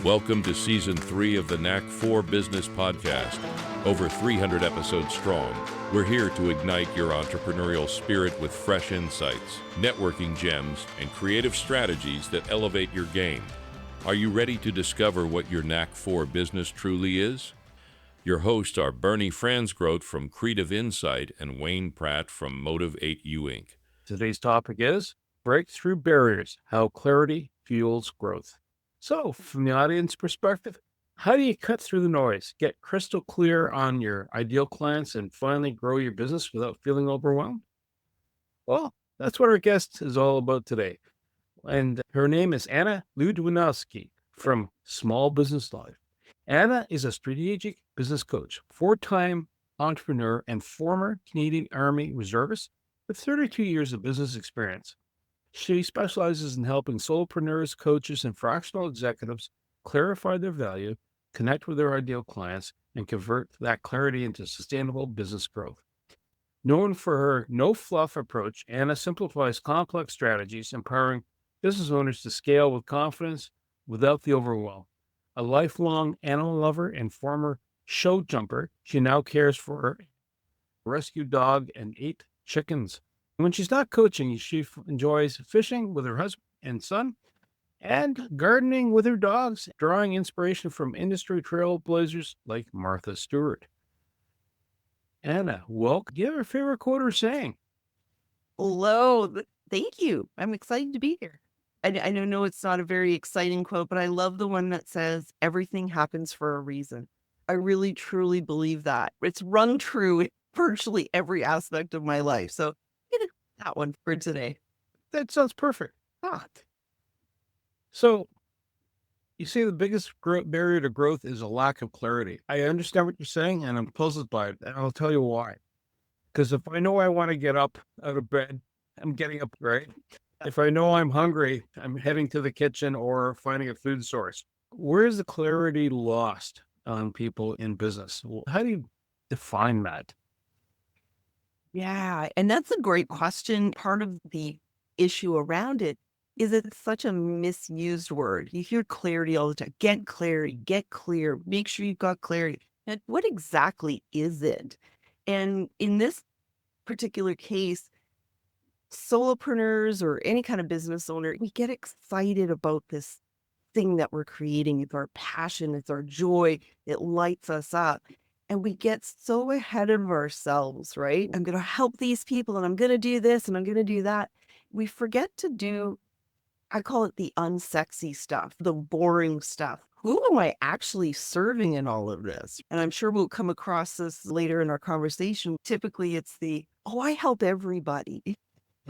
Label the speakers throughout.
Speaker 1: Welcome to Season 3 of the Knack 4 Business Podcast. Over 300 episodes strong, we're here to ignite your entrepreneurial spirit with fresh insights, networking gems, and creative strategies that elevate your game. Are you ready to discover what your Knack 4 business truly is? Your hosts are Bernie Fransgroth from Creative Insight and Wayne Pratt from Motive 8U Inc.
Speaker 2: Today's topic is breakthrough barriers, how clarity fuels growth. So, from the audience perspective, how do you cut through the noise, get crystal clear on your ideal clients, and finally grow your business without feeling overwhelmed? Well, that's what our guest is all about today. And her name is Anna Ludwinowski from Small Business Life. Anna is a strategic business coach, four-time entrepreneur, and former Canadian Army reservist with 32 years of business experience. She specializes in helping solopreneurs, coaches, and fractional executives clarify their value, connect with their ideal clients, and convert that clarity into sustainable business growth. Known for her no-fluff approach, Anna simplifies complex strategies, empowering business owners to scale with confidence without the overwhelm. A lifelong animal lover and former show jumper, she now cares for a rescue dog and 8 chickens. When she's not coaching, she enjoys fishing with her husband and son and gardening with her dogs, drawing inspiration from industry trailblazers like Martha Stewart. Anna, welcome. Give her favorite quote or saying.
Speaker 3: Hello. Thank you. I'm excited to be here. I know it's not a very exciting quote, but I love the one that says, everything happens for a reason. I really, truly believe that. It's rung true in virtually every aspect of my life. So that one for today.
Speaker 2: That sounds perfect. So, you see, the biggest barrier to growth is a lack of clarity. I understand what you're saying, and I'm puzzled by it, and I'll tell you why. Because if I know I want to get up out of bed, I'm getting up, right? If I know I'm hungry, I'm heading to the kitchen or finding a food source. Where is the clarity lost on people in business? How do you define that?
Speaker 3: Yeah. And that's a great question. Part of the issue around it is it's such a misused word. You hear clarity all the time. Get clarity, get clear, make sure you've got clarity. And what exactly is it? And in this particular case, solopreneurs or any kind of business owner, we get excited about this thing that we're creating. It's our passion, it's our joy, it lights us up. And we get so ahead of ourselves, right? I'm going to help these people and I'm going to do this and I'm going to do that. We forget to do, I call it the unsexy stuff, the boring stuff. Who am I actually serving in all of this? And I'm sure we'll come across this later in our conversation. Typically it's I help everybody,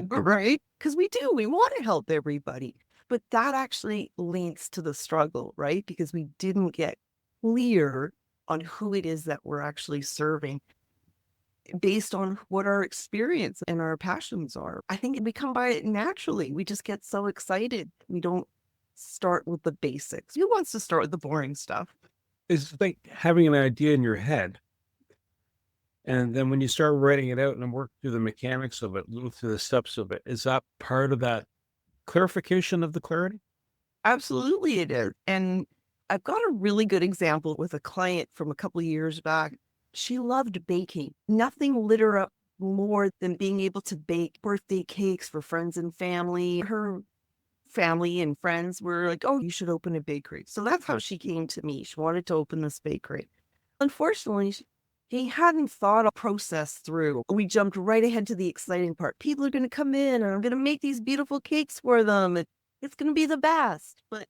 Speaker 3: right? Because we want to help everybody. But that actually leads to the struggle, right? Because we didn't get clear on who it is that we're actually serving based on what our experience and our passions are. I think we come by it naturally. We just get so excited. We don't start with the basics. Who wants to start with the boring stuff?
Speaker 2: It's like having an idea in your head. And then when you start writing it out and work through the mechanics of it, look through the steps of it, is that part of that clarification of the clarity?
Speaker 3: Absolutely it is. And I've got a really good example with a client from a couple of years back. She loved baking. Nothing lit her up more than being able to bake birthday cakes for friends and family. Her family and friends were like, oh, you should open a bakery. So that's how she came to me. She wanted to open this bakery. Unfortunately, she hadn't thought a process through. We jumped right ahead to the exciting part. People are going to come in and I'm going to make these beautiful cakes for them. It's going to be the best. But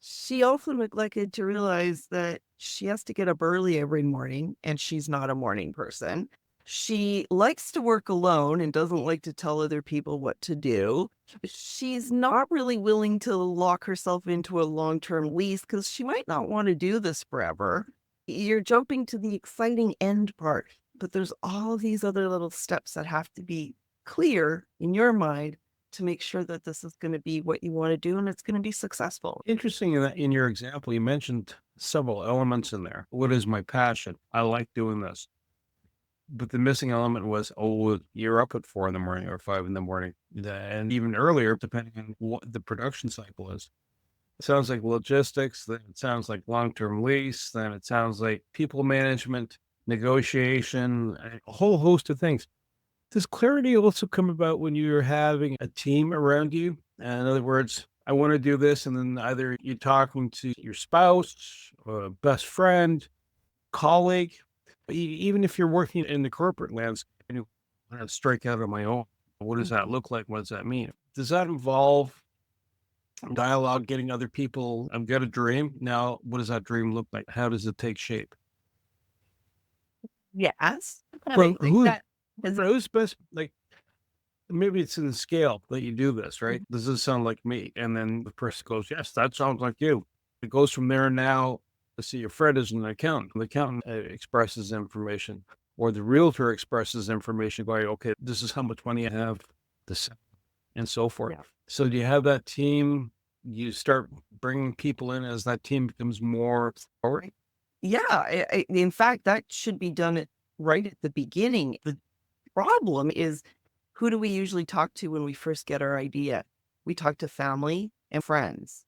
Speaker 3: she also neglected to realize that she has to get up early every morning and she's not a morning person. She likes to work alone and doesn't like to tell other people what to do. She's not really willing to lock herself into a long-term lease because she might not want to do this forever. You're jumping to the exciting end part, but there's all these other little steps that have to be clear in your mind to make sure that this is going to be what you want to do and it's going to be successful.
Speaker 2: Interesting in your example, you mentioned several elements in there. What is my passion? I like doing this. But the missing element was, you're up at 4 a.m. or 5 a.m, and even earlier, depending on what the production cycle is. It sounds like logistics, then it sounds like long-term lease, then it sounds like people management, negotiation, a whole host of things. Does clarity also come about when you're having a team around you? In other words, I want to do this, and then either you're talking to your spouse, or best friend, colleague, even if you're working in the corporate landscape and you want to strike out on my own. What does that
Speaker 3: Mhm.
Speaker 2: look like? What does that mean? Does that involve dialogue, getting other people? I've got a dream. Now, what does that dream look like? How does it take shape?
Speaker 3: Yes. And I
Speaker 2: Well,
Speaker 3: think that is,
Speaker 2: who's best? Like, maybe it's in the scale that you do this, right? Does this sound like me? And then the person goes, yes, that sounds like you. It goes from there. Now, let's see, your friend is an accountant. The accountant expresses information, or the realtor expresses information going, okay, this is how much money I have, this, and so forth.
Speaker 3: yeah.
Speaker 2: So do you have that team? You start bringing people in as that team becomes more forward?
Speaker 3: Yeah. In fact, that should be done right at the beginning. The problem is, who do we usually talk to when we first get our idea? We talk to family and friends,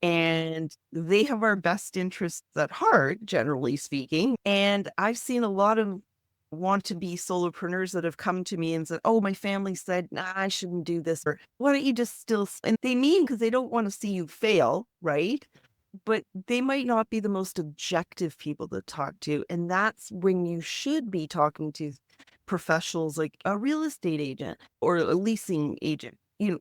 Speaker 3: and they have our best interests at heart, generally speaking. And I've seen a lot of want to be solopreneurs that have come to me and said, oh, my family said, nah, I shouldn't do this. Or why don't you just still, and they mean because they don't want to see you fail, right? But they might not be the most objective people to talk to. And that's when you should be talking to professionals like a real estate agent or a leasing agent.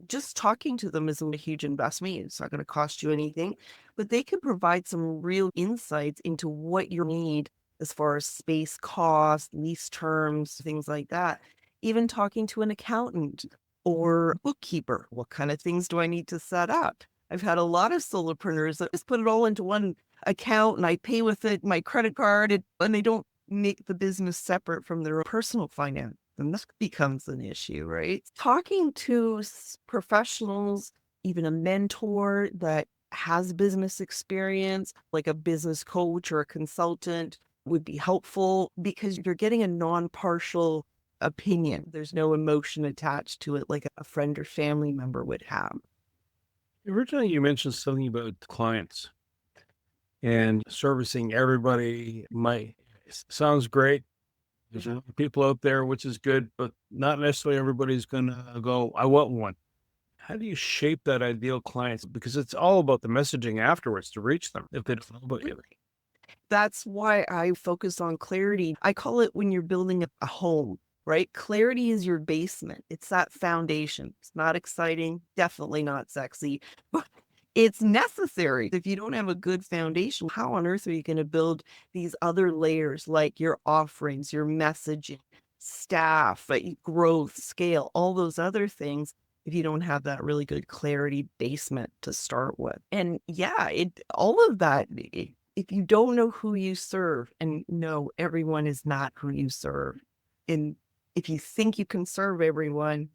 Speaker 3: Just talking to them isn't a huge investment. It's not going to cost you anything, but they can provide some real insights into what you need as far as space cost, lease terms, things like that. Even talking to an accountant or bookkeeper, what kind of things do I need to set up? I've had a lot of solopreneurs that just put it all into one account and I pay with it, my credit card, and they don't make the business separate from their personal finance. And this becomes an issue, right? Talking to professionals, even a mentor that has business experience, like a business coach or a consultant, would be helpful because you're getting a non-partial opinion. There's no emotion attached to it like a friend or family member would have.
Speaker 2: Originally, you mentioned something about clients and servicing everybody. Sounds great. There's a lot of people out there, which is good, but not necessarily everybody's going to go, I want one. How do you shape that ideal client? Because it's all about the messaging afterwards to reach them if they don't know about you.
Speaker 3: That's why I focus on clarity. I call it when you're building a home, right? Clarity is your basement. It's that foundation. It's not exciting, definitely not sexy, but it's necessary. If you don't have a good foundation, how on earth are you going to build these other layers like your offerings, your messaging, staff, growth, scale, all those other things if you don't have that really good clarity basement to start with? And yeah, all of that, if you don't know who you serve, and no, everyone is not who you serve. And if you think you can serve everyone,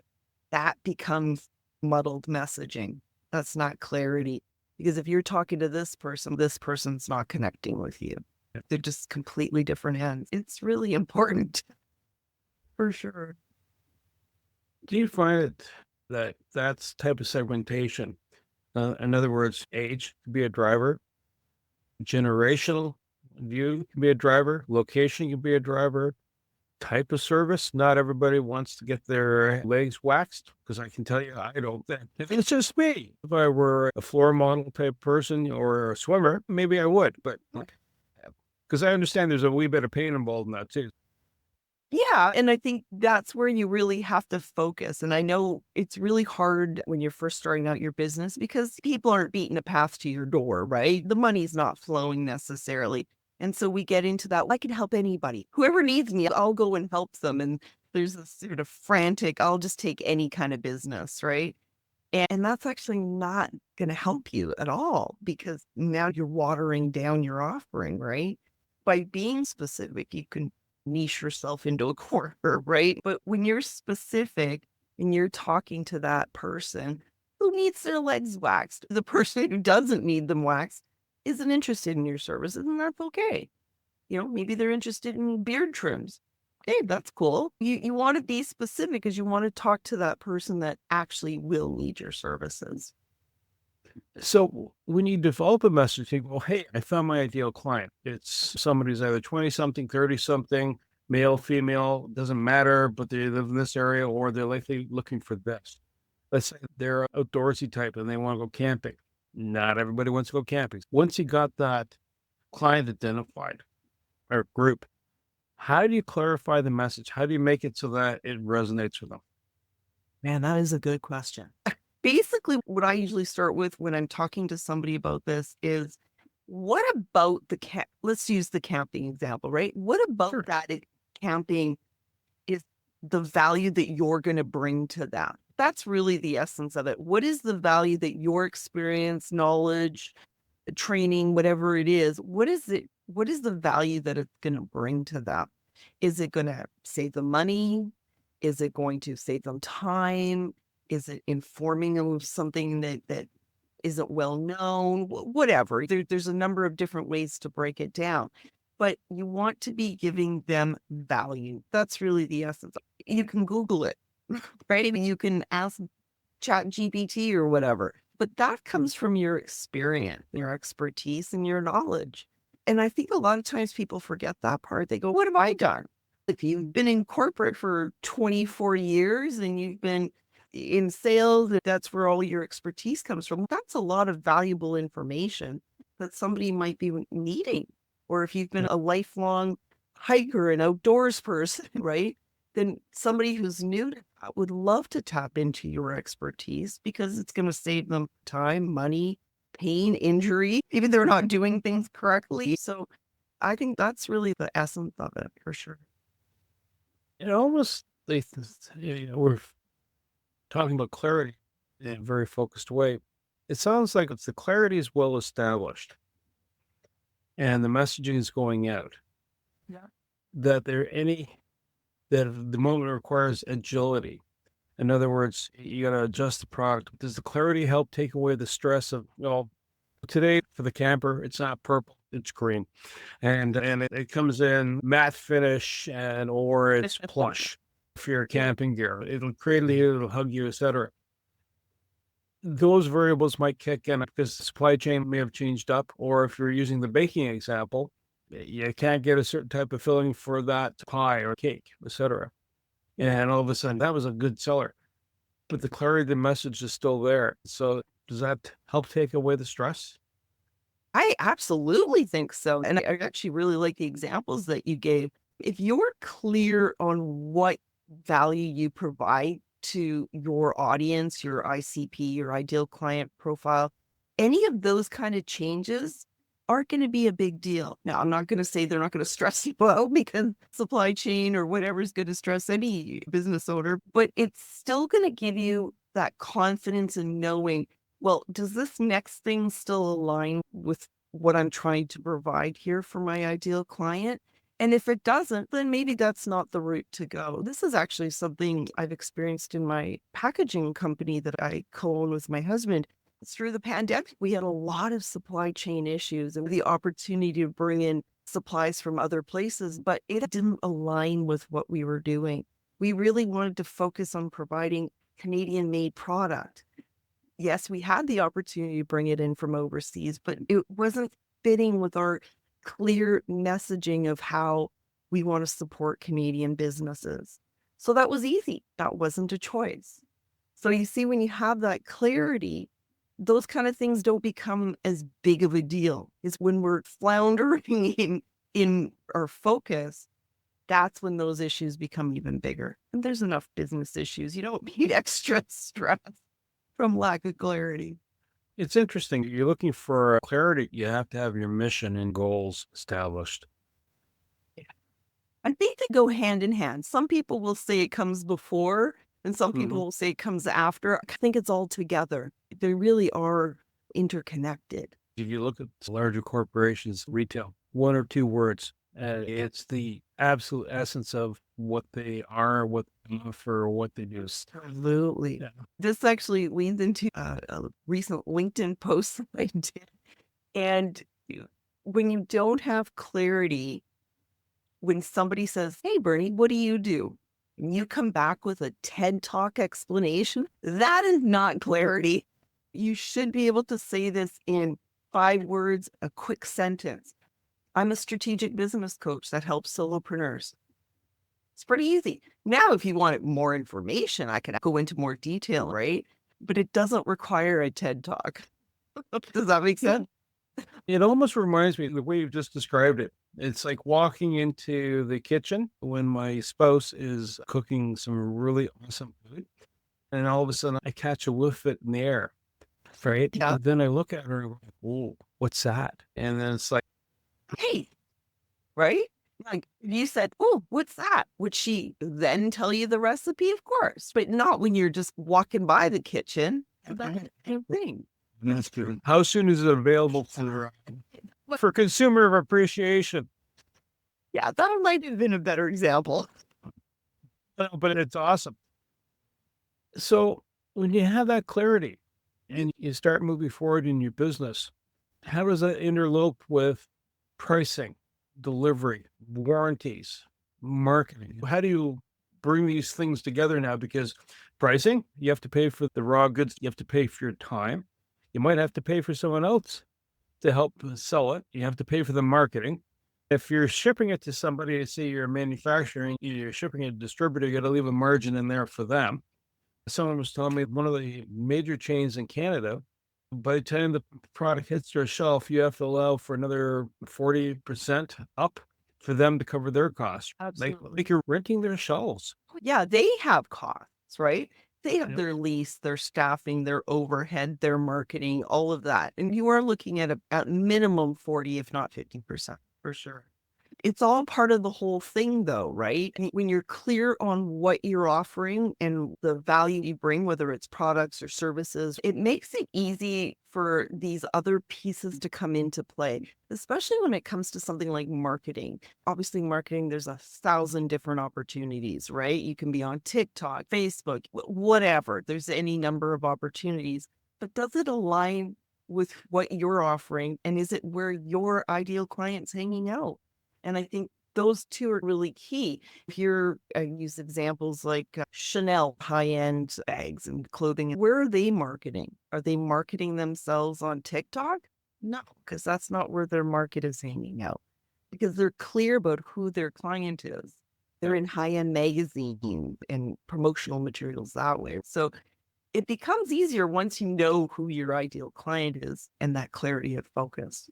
Speaker 3: that becomes muddled messaging. That's not clarity. Because if you're talking to this person's not connecting with you. They're just completely different ends. It's really important for sure.
Speaker 2: Do you find it that that's type of segmentation? In other words, age could be a driver, generational view can be a driver, location can be a driver, type of service. Not everybody wants to get their legs waxed because I can tell you, I don't. If it's just me, if I were a floor model type person or a swimmer, maybe I would, but because I understand there's a wee bit of pain involved in that too.
Speaker 3: Yeah. And I think that's where you really have to focus. And I know it's really hard when you're first starting out your business because people aren't beating a path to your door, right? The money's not flowing necessarily. And so we get into that. I can help anybody. Whoever needs me, I'll go and help them. And there's this sort of frantic, I'll just take any kind of business, right? And that's actually not going to help you at all because now you're watering down your offering, right? By being specific, you can niche yourself into a corner, right? But when you're specific and you're talking to that person who needs their legs waxed, the person who doesn't need them waxed isn't interested in your services, and that's okay. Maybe they're interested in beard trims. Okay, that's cool. You want to be specific because you want to talk to that person that actually will need your services.
Speaker 2: So when you develop a message, you think, well, hey, I found my ideal client. It's somebody who's either 20 something, 30 something, male, female, doesn't matter, but they live in this area or they're likely looking for this. Let's say they're an outdoorsy type and they want to go camping. Not everybody wants to go camping. Once you got that client identified or group, how do you clarify the message? How do you make it so that it resonates with them?
Speaker 3: Man, that is a good question. Basically, what I usually start with when I'm talking to somebody about this is, what about let's use the camping example, right? What about
Speaker 2: Sure.
Speaker 3: camping is the value that you're going to bring to that? That's really the essence of it. What is the value that your experience, knowledge, training, whatever it is, what is it? What is the value that it's going to bring to them? Is it going to save them money? Is it going to save them time? Is it informing them of something that isn't well known? Whatever. There's a number of different ways to break it down, but you want to be giving them value. That's really the essence. You can Google it, right? I mean, you can ask Chat GPT or whatever, but that comes from your experience, your expertise, and your knowledge. And I think a lot of times people forget that part. They go, what have I done? If you've been in corporate for 24 years and you've been in sales, that's where all your expertise comes from. That's a lot of valuable information that somebody might be needing. Or if you've been a lifelong hiker and outdoors person, right? Then somebody who's new to that would love to tap into your expertise because it's going to save them time, money, pain, injury, even they're not doing things correctly. So I think that's really the essence of it for sure.
Speaker 2: It almost, we're talking about clarity in a very focused way. It sounds like it's the clarity is well established and the messaging is going out.
Speaker 3: Yeah.
Speaker 2: That the moment requires agility. In other words, you got to adjust the product. Does the clarity help take away the stress of, well, today for the camper, it's not purple, it's green. And it comes in matte finish or it's plush for your camping gear. It'll cradle you, it'll hug you, etc. Those variables might kick in because the supply chain may have changed up, or if you're using the baking example, you can't get a certain type of filling for that pie or cake, etc. And all of a sudden, that was a good seller. But the clarity of the message is still there. So does that help take away the stress?
Speaker 3: I absolutely think so. And I actually really like the examples that you gave. If you're clear on what value you provide to your audience, your ICP, your ideal client profile, any of those kind of changes aren't going to be a big deal. Now, I'm not going to say they're not going to stress you out because supply chain or whatever is going to stress any business owner, but it's still going to give you that confidence in knowing, well, does this next thing still align with what I'm trying to provide here for my ideal client? And if it doesn't, then maybe that's not the route to go. This is actually something I've experienced in my packaging company that I co-own with my husband. Through the pandemic, we had a lot of supply chain issues and the opportunity to bring in supplies from other places, but it didn't align with what we were doing. We really wanted to focus on providing Canadian-made product. Yes, we had the opportunity to bring it in from overseas, but it wasn't fitting with our clear messaging of how we want to support Canadian businesses. So that was easy. That wasn't a choice. So you see, when you have that clarity, those kind of things don't become as big of a deal. It's when we're floundering in our focus, that's when those issues become even bigger. And there's enough business issues. You don't need extra stress from lack of clarity.
Speaker 2: It's interesting. You're looking for clarity. You have to have your mission and goals established.
Speaker 3: I think they go hand in hand. Some people will say it comes before, and some people will say it comes after. I think it's all together. They really are interconnected.
Speaker 2: If you look at larger corporations, retail, one or two words, it's the absolute essence of what they are, what they offer, what they do.
Speaker 3: Absolutely.
Speaker 2: Yeah.
Speaker 3: This actually leads into a recent LinkedIn post that I did. And when you don't have clarity, when somebody says, hey, Bernie, what do you do? And you come back with a TED Talk explanation, that is not clarity. You should be able to say this in 5 words, a quick sentence. I'm a strategic business coach that helps solopreneurs. It's pretty easy. Now, if you want more information, I can go into more detail, right? But it doesn't require a TED Talk. Does that make sense?
Speaker 2: It almost reminds me of the way you've just described it. It's like walking into the kitchen when my spouse is cooking some really awesome food. And all of a sudden I catch a whiff of it in the air, right?
Speaker 3: Yeah.
Speaker 2: And then I look at her and go, oh, what's that? And then it's like,
Speaker 3: Hey, right? Like you said, oh, what's that? Would she then tell you the recipe? Of course, but not when you're just walking by the kitchen. That same thing.
Speaker 2: that's good. How soon is it available for consumer appreciation?
Speaker 3: Yeah, that might have been a better example.
Speaker 2: But it's awesome. So when you have that clarity and you start moving forward in your business, how does that interlope with pricing, delivery, warranties, marketing? How do you bring these things together now? Because pricing, you have to pay for the raw goods, you have to pay for your time. You might have to pay for someone else to help sell it. You have to pay for the marketing. If you're shipping it to somebody, say you're manufacturing, you're shipping a distributor, you got to leave a margin in there for them. Someone was telling me one of the major chains in Canada, by the time the product hits their shelf, you have to allow for another 40% up for them to cover their costs.
Speaker 3: Absolutely.
Speaker 2: Like you're renting their shelves.
Speaker 3: Yeah, they have costs, right? They have
Speaker 2: Yep.
Speaker 3: their lease, their staffing, their overhead, their marketing, all of that. And you are looking at at minimum 40, if not 50%, for sure. It's all part of the whole thing though, right? And when you're clear on what you're offering and the value you bring, whether it's products or services, it makes it easy for these other pieces to come into play, especially when it comes to something like marketing. Obviously, marketing, there's 1,000 different opportunities, right? You can be on TikTok, Facebook, whatever. There's any number of opportunities, but does it align with what you're offering? And is it where your ideal client's hanging out? And I think those two are really key. If you're, I use examples like Chanel high-end bags and clothing, where are they marketing? Are they marketing themselves on TikTok? No, because that's not where their market is hanging out. Because they're clear about who their client is. They're in high-end magazines and promotional materials that way. So it becomes easier once you know who your ideal client is and that clarity of focus.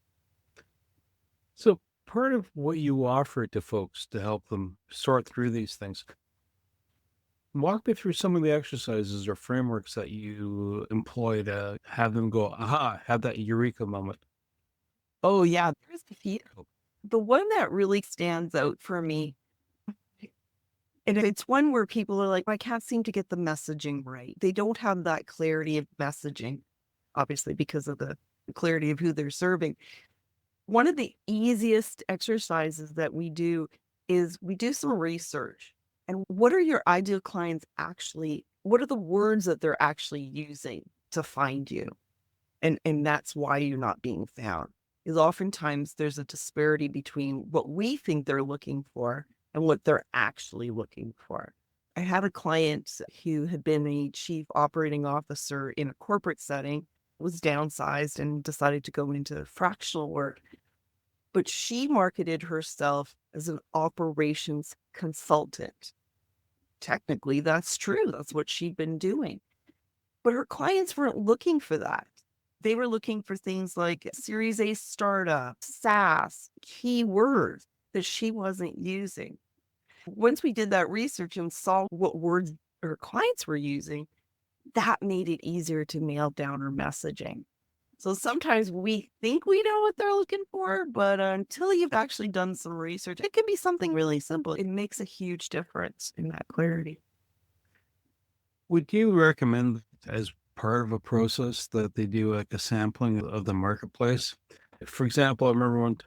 Speaker 2: So part of what you offer to folks to help them sort through these things, walk me through some of the exercises or frameworks that you employ to have them go, aha, have that eureka moment.
Speaker 3: Oh, yeah, there's a few. The one that really stands out for me, and it's one where people are like, I can't seem to get the messaging right. They don't have that clarity of messaging, obviously, because of the clarity of who they're serving. One of the easiest exercises that we do is we do some research. And what are your ideal clients actually, what are the words that they're actually using to find you? And that's why you're not being found. Is oftentimes there's a disparity between what we think they're looking for and what they're actually looking for. I had a client who had been a chief operating officer in a corporate setting, was downsized and decided to go into fractional work. But she marketed herself as an operations consultant. Technically, that's true. That's what she'd been doing. But her clients weren't looking for that. They were looking for things like Series A startup, SaaS, keywords that she wasn't using. Once we did that research and saw what words her clients were using, that made it easier to nail down her messaging. So sometimes we think we know what they're looking for, but until you've actually done some research, it can be something really simple. It makes a huge difference in that clarity.
Speaker 2: Would you recommend as part of a process that they do like a sampling of the marketplace? For example, I remember when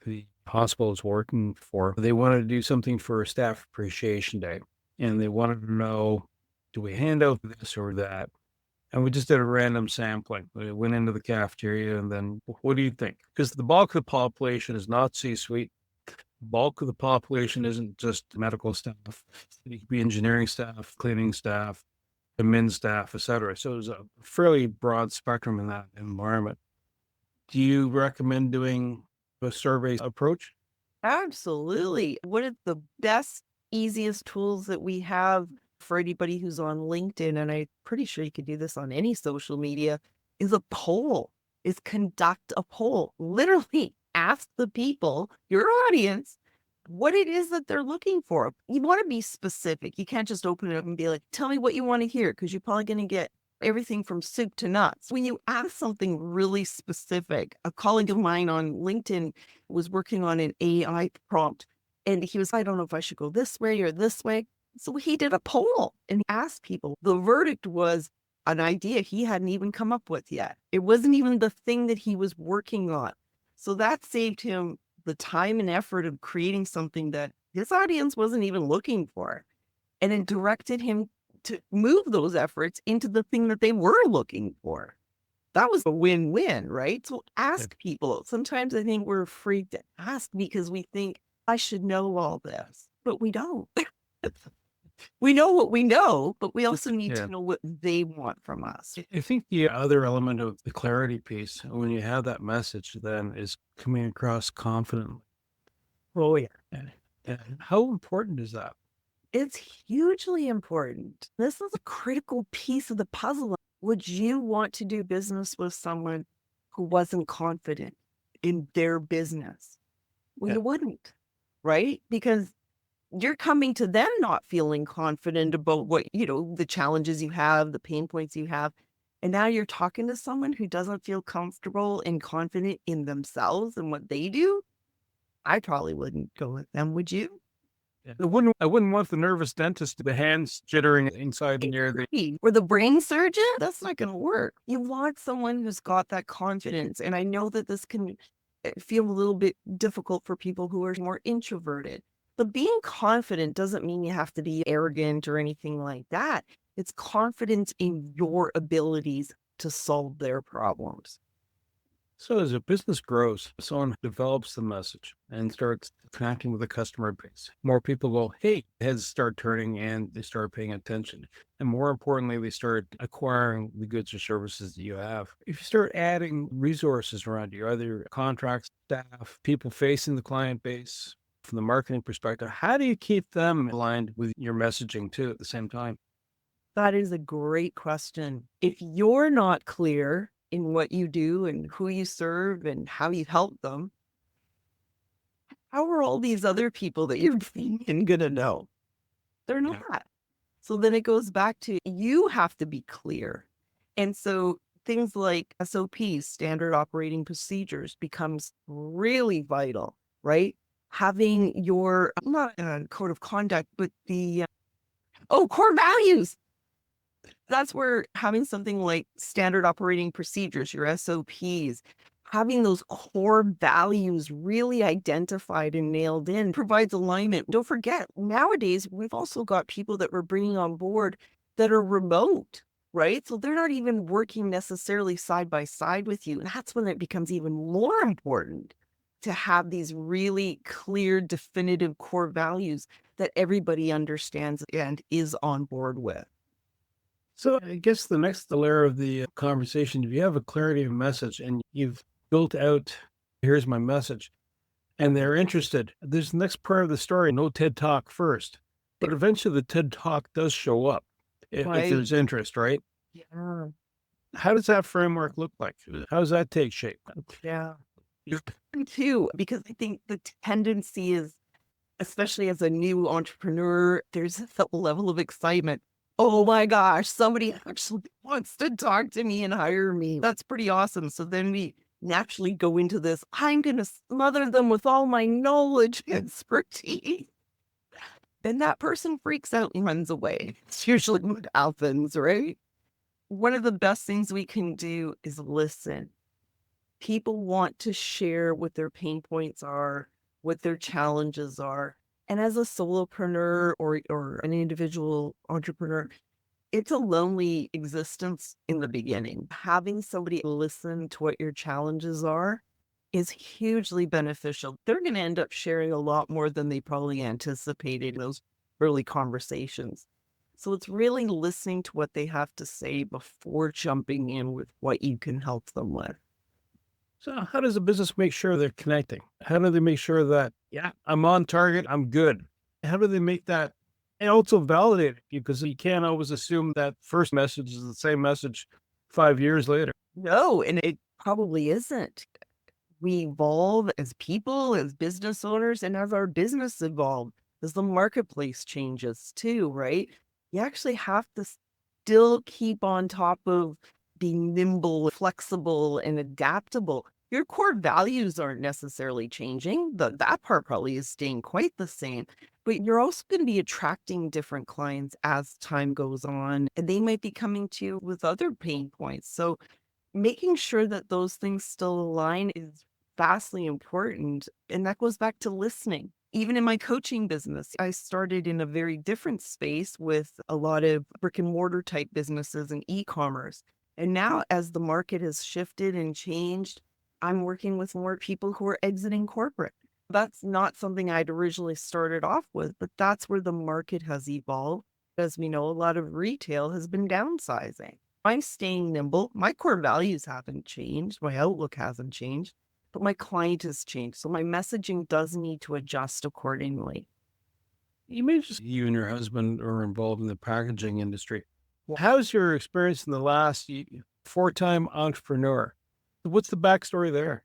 Speaker 2: the hospital I was working for, they wanted to do something for Staff Appreciation Day, and they wanted to know, do we hand out this or that? And we just did a random sampling. We went into the cafeteria and then, what do you think? Because the bulk of the population is not C-suite. The bulk of the population isn't just medical staff. It could be engineering staff, cleaning staff, admin staff, et cetera. So there's a fairly broad spectrum in that environment. Do you recommend doing a survey approach?
Speaker 3: Absolutely. One of the best, easiest tools that we have for anybody who's on LinkedIn, and I'm pretty sure you could do this on any social media, is a poll, is conduct a poll. Literally ask the people, your audience, what it is that they're looking for. You want to be specific. You can't just open it up and be like, tell me what you want to hear, because you're probably going to get everything from soup to nuts. When you ask something really specific, a colleague of mine on LinkedIn was working on an AI prompt, and he was, I don't know if I should go this way or this way. So he did a poll and asked people. The verdict was an idea he hadn't even come up with yet. It wasn't even the thing that he was working on. So that saved him the time and effort of creating something that his audience wasn't even looking for. And it directed him to move those efforts into the thing that they were looking for. That was a win-win, right? So ask people. Sometimes I think we're afraid to ask because we think, I should know all this, but we don't. We know what we know, but we also need to know what they want from us.
Speaker 2: I think the other element of the clarity piece, when you have that message, then is coming across confidently.
Speaker 3: Oh, yeah.
Speaker 2: And how important is that?
Speaker 3: It's hugely important. This is a critical piece of the puzzle. Would you want to do business with someone who wasn't confident in their business? Well, you wouldn't, right? Because you're coming to them not feeling confident about what, the challenges you have, the pain points you have. And now you're talking to someone who doesn't feel comfortable and confident in themselves and what they do. I probably wouldn't go with them. Would you?
Speaker 2: I wouldn't want the nervous dentist, the hands jittering inside near the...
Speaker 3: Or the brain surgeon. That's not going to work. You want someone who's got that confidence. And I know that this can feel a little bit difficult for people who are more introverted. But being confident doesn't mean you have to be arrogant or anything like that. It's confidence in your abilities to solve their problems.
Speaker 2: So as a business grows, someone develops the message and starts connecting with the customer base. More people go, hey, heads start turning and they start paying attention. And more importantly, they start acquiring the goods or services that you have. If you start adding resources around you, either contracts, staff, people facing the client base, from the marketing perspective, how do you keep them aligned with your messaging too at the same time?
Speaker 3: That is a great question. If you're not clear in what you do and who you serve and how you help them, how are all these other people that you're bringing going to know? They're not. So then it goes back to you have to be clear. And so things like SOPs, standard operating procedures, becomes really vital, right? Having your, not a code of conduct, but the, core values. That's where having something like standard operating procedures, your SOPs, having those core values really identified and nailed in provides alignment. Don't forget, nowadays, we've also got people that we're bringing on board that are remote, right? So they're not even working necessarily side by side with you. And that's when it becomes even more important to have these really clear, definitive core values that everybody understands and is on board with.
Speaker 2: So I guess the next layer of the conversation, if you have a clarity of message and you've built out, here's my message, and they're interested, there's the next part of the story, no TED Talk first, but eventually the TED Talk does show up if there's interest, right?
Speaker 3: Yeah.
Speaker 2: How does that framework look like? How does that take shape?
Speaker 3: Yeah. Me too, because I think the tendency is, especially as a new entrepreneur, there's a level of excitement. Oh my gosh, somebody actually wants to talk to me and hire me. That's pretty awesome. So then we naturally go into this, I'm going to smother them with all my knowledge and expertise. Then that person freaks out and runs away. It's usually what happens, right? One of the best things we can do is listen. People want to share what their pain points are, what their challenges are. And as a solopreneur or an individual entrepreneur, it's a lonely existence in the beginning. Having somebody listen to what your challenges are is hugely beneficial. They're going to end up sharing a lot more than they probably anticipated in those early conversations. So it's really listening to what they have to say before jumping in with what you can help them with.
Speaker 2: So how does a business make sure they're connecting? How do they make sure that, yeah, I'm on target, I'm good? How do they make that and also validate it? Because you can't always assume that first message is the same message 5 years later.
Speaker 3: No, and it probably isn't. We evolve as people, as business owners, and as our business evolve, as the marketplace changes too, right? You actually have to still keep on top of being nimble, flexible, and adaptable. Your core values aren't necessarily changing. That part probably is staying quite the same, but you're also going to be attracting different clients as time goes on, and they might be coming to you with other pain points. So making sure that those things still align is vastly important. And that goes back to listening. Even in my coaching business, I started in a very different space with a lot of brick and mortar type businesses and e-commerce. And now, as the market has shifted and changed, I'm working with more people who are exiting corporate. That's not something I'd originally started off with, but that's where the market has evolved. As we know, a lot of retail has been downsizing. I'm staying nimble. My core values haven't changed. My outlook hasn't changed, but my client has changed. So my messaging does need to adjust accordingly.
Speaker 2: You mentioned you and your husband are involved in the packaging industry. Well, how's your experience in the last four-time entrepreneur? What's the backstory there?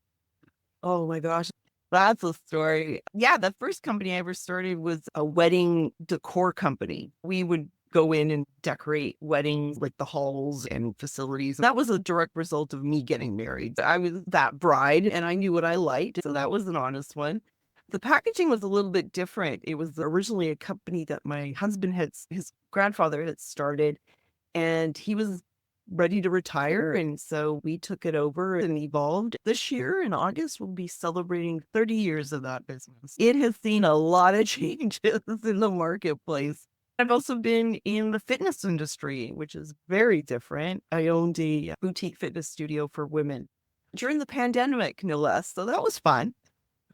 Speaker 3: Oh my gosh. That's a story. Yeah, the first company I ever started was a wedding decor company. We would go in and decorate weddings, like the halls and facilities. That was a direct result of me getting married. I was that bride and I knew what I liked. So that was an honest one. The packaging was a little bit different. It was originally a company that my husband his grandfather had started, and he was ready to retire. And so we took it over and evolved. This year in August, we'll be celebrating 30 years of that business. It has seen a lot of changes in the marketplace. I've also been in the fitness industry, which is very different. I owned a boutique fitness studio for women during the pandemic, no less. So that was fun.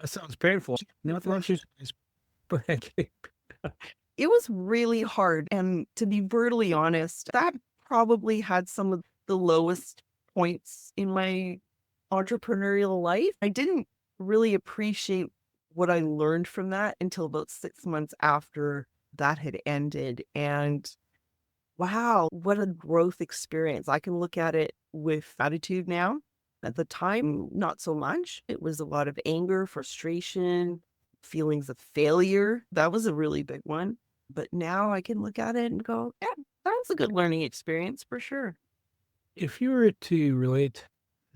Speaker 2: That sounds painful. Not much is
Speaker 3: It was really hard. And to be brutally honest, that probably had some of the lowest points in my entrepreneurial life. I didn't really appreciate what I learned from that until about 6 months after that had ended. And wow, what a growth experience. I can look at it with attitude now. At the time, not so much. It was a lot of anger, frustration, feelings of failure. That was a really big one. But now I can look at it and go, yeah, that was a good learning experience for sure.
Speaker 2: if you were to relate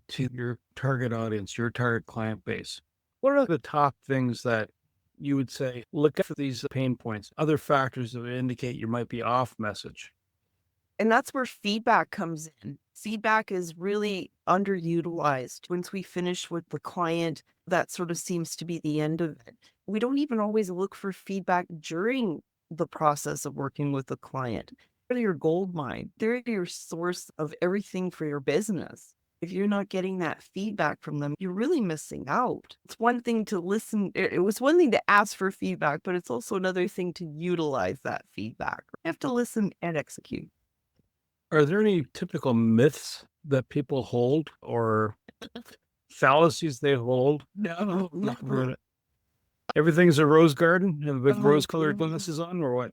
Speaker 2: to your target audience, your target client base, what are the top things that you would say, look for these pain points, other factors that would indicate you might be off message?
Speaker 3: And that's where feedback comes in. Feedback is really underutilized. Once we finish with the client, that sort of seems to be the end of it. We don't even always look for feedback during the process of working with the client. They're your gold mine. They're your source of everything for your business. If you're not getting that feedback from them, you're really missing out. It's one thing to listen. It was one thing to ask for feedback, but it's also another thing to utilize that feedback. You have to listen and execute.
Speaker 2: Are there any typical myths that people hold or fallacies they hold?
Speaker 3: No,
Speaker 2: Where everything's a rose garden and with
Speaker 3: Oh,
Speaker 2: rose-colored
Speaker 3: yeah.
Speaker 2: glasses on, or what?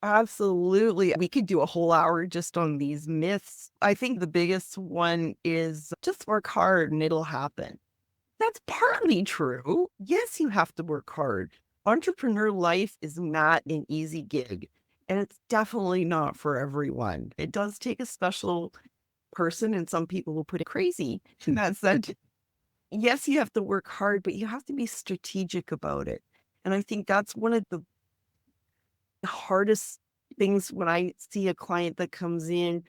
Speaker 3: Absolutely. We could do a whole hour just on these myths. I think the biggest one is just work hard and it'll happen. That's partly true. Yes, you have to work hard. Entrepreneur life is not an easy gig, and it's definitely not for everyone. It does take a special person, and some people will put it crazy in that sense. Yes, you have to work hard, but you have to be strategic about it. And I think that's one of the hardest things when I see a client that comes in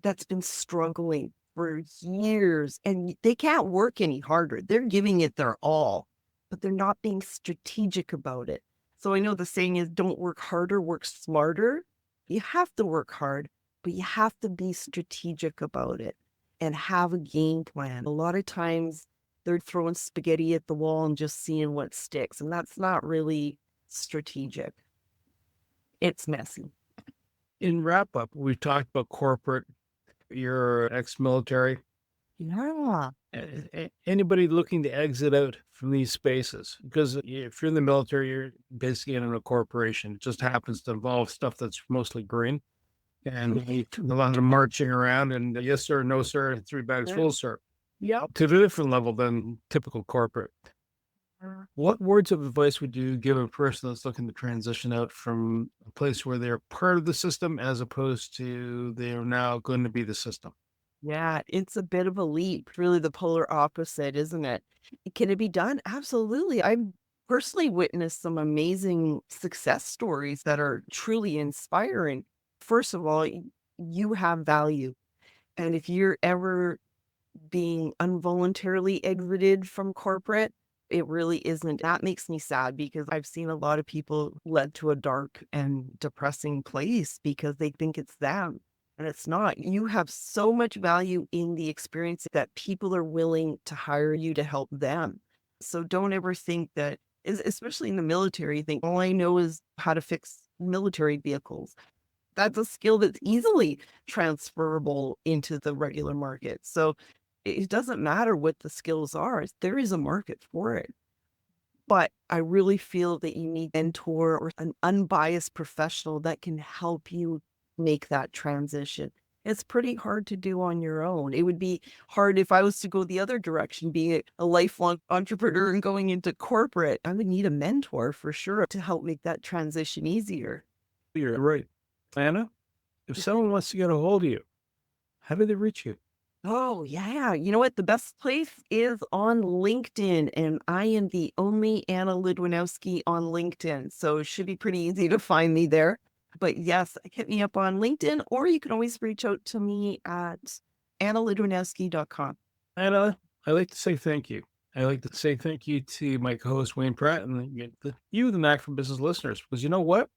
Speaker 3: that's been struggling for years and they can't work any harder. They're giving it their all, but they're not being strategic about it. So I know the saying is don't work harder, work smarter. You have to work hard, but you have to be strategic about it and have a game plan. A lot of times they're throwing spaghetti at the wall and just seeing what sticks. And that's not really strategic. It's messy.
Speaker 2: In wrap up, we've talked about corporate, you're ex-military.
Speaker 3: Yeah.
Speaker 2: Anybody looking to exit out from these spaces? Because if you're in the military, you're basically in a corporation. It just happens to involve stuff that's mostly green and a lot of marching around and yes, sir, no, sir, and 3 bags full, sir.
Speaker 3: Yep.
Speaker 2: To a different level than typical corporate. What words of advice would you give a person that's looking to transition out from a place where they're part of the system as opposed to they're now going to be the system?
Speaker 3: Yeah, it's a bit of a leap, really the polar opposite, isn't it? Can it be done? Absolutely. I've personally witnessed some amazing success stories that are truly inspiring. First of all, you have value. And if you're ever being involuntarily exited from corporate, it really isn't. That makes me sad because I've seen a lot of people led to a dark and depressing place because they think it's them. And it's not. You have so much value in the experience that people are willing to hire you to help them. So don't ever think that, especially in the military, you think, all I know is how to fix military vehicles. That's a skill that's easily transferable into the regular market. So it doesn't matter what the skills are. There is a market for it. But I really feel that you need a mentor or an unbiased professional that can help you make that transition. It's pretty hard to do on your own. It would be hard if I was to go the other direction, being a lifelong entrepreneur and going into corporate. I would need a mentor for sure to help make that transition easier.
Speaker 2: You're right. Anna, if someone wants to get a hold of you, how do they reach you?
Speaker 3: Oh, yeah. You know what? The best place is on LinkedIn, and I am the only Anna Ludwinowski on LinkedIn. So it should be pretty easy to find me there. But yes, hit me up on LinkedIn, or you can always reach out to me at annaludwinowski.com.
Speaker 2: Anna, I like to say thank you. I like to say thank you to my co-host Wayne Pratt and you, the Knack for Business listeners, because you know what?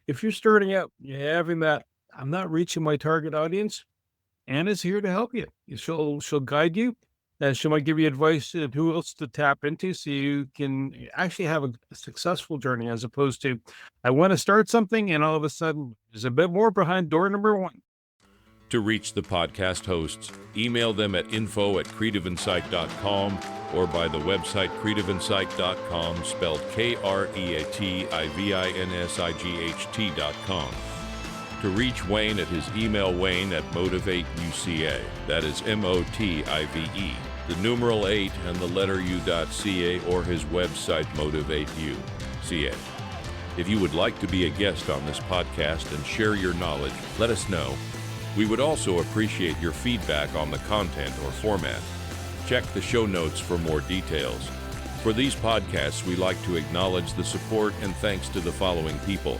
Speaker 2: If you're starting out, you're having that, I'm not reaching my target audience, Anna's here to help you. She'll guide you, and she might give you advice on who else to tap into so you can actually have a successful journey as opposed to, I want to start something and all of a sudden there's a bit more behind door number 1.
Speaker 1: To reach the podcast hosts, email them at info@creativeinsight.com or by the website creativeinsight.com, spelled KREATIVINSIGHT.com. To reach Wayne at his email, Wayne@motivateuca. That is MOTIVE, the numeral 8 and the letter U.ca, or his website, motivateu.ca. If you would like to be a guest on this podcast and share your knowledge, let us know. We would also appreciate your feedback on the content or format. Check the show notes for more details. For these podcasts, we like to acknowledge the support and thanks to the following people.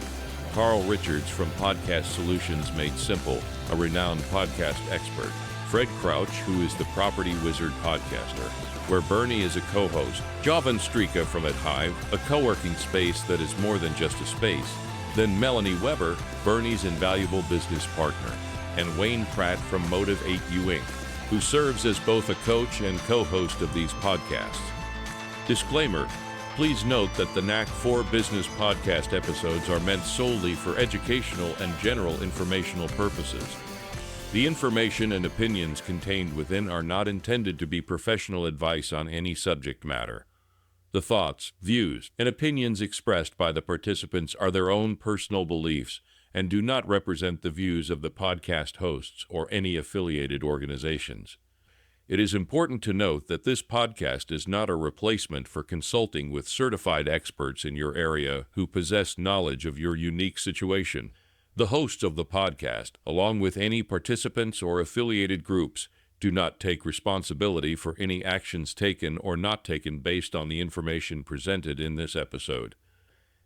Speaker 1: Carl Richards from Podcast Solutions Made Simple, a renowned podcast expert. Fred Crouch, who is the Property Wizard podcaster, where Bernie is a co-host. Jovan Strika from At Hive, a co-working space that is more than just a space. Then Melanie Weber, Bernie's invaluable business partner. And Wayne Pratt from Motivate You Inc., who serves as both a coach and co-host of these podcasts. Disclaimer, please note that the Knack for Business podcast episodes are meant solely for educational and general informational purposes. The information and opinions contained within are not intended to be professional advice on any subject matter. The thoughts, views, and opinions expressed by the participants are their own personal beliefs and do not represent the views of the podcast hosts or any affiliated organizations. It is important to note that this podcast is not a replacement for consulting with certified experts in your area who possess knowledge of your unique situation. The hosts of the podcast, along with any participants or affiliated groups, do not take responsibility for any actions taken or not taken based on the information presented in this episode.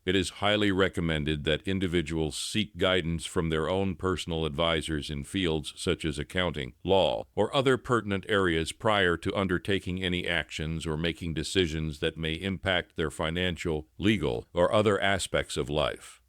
Speaker 1: It is highly recommended that individuals seek guidance from their own personal advisors in fields such as accounting, law, or other pertinent areas prior to undertaking any actions or making decisions that may impact their financial, legal, or other aspects of life.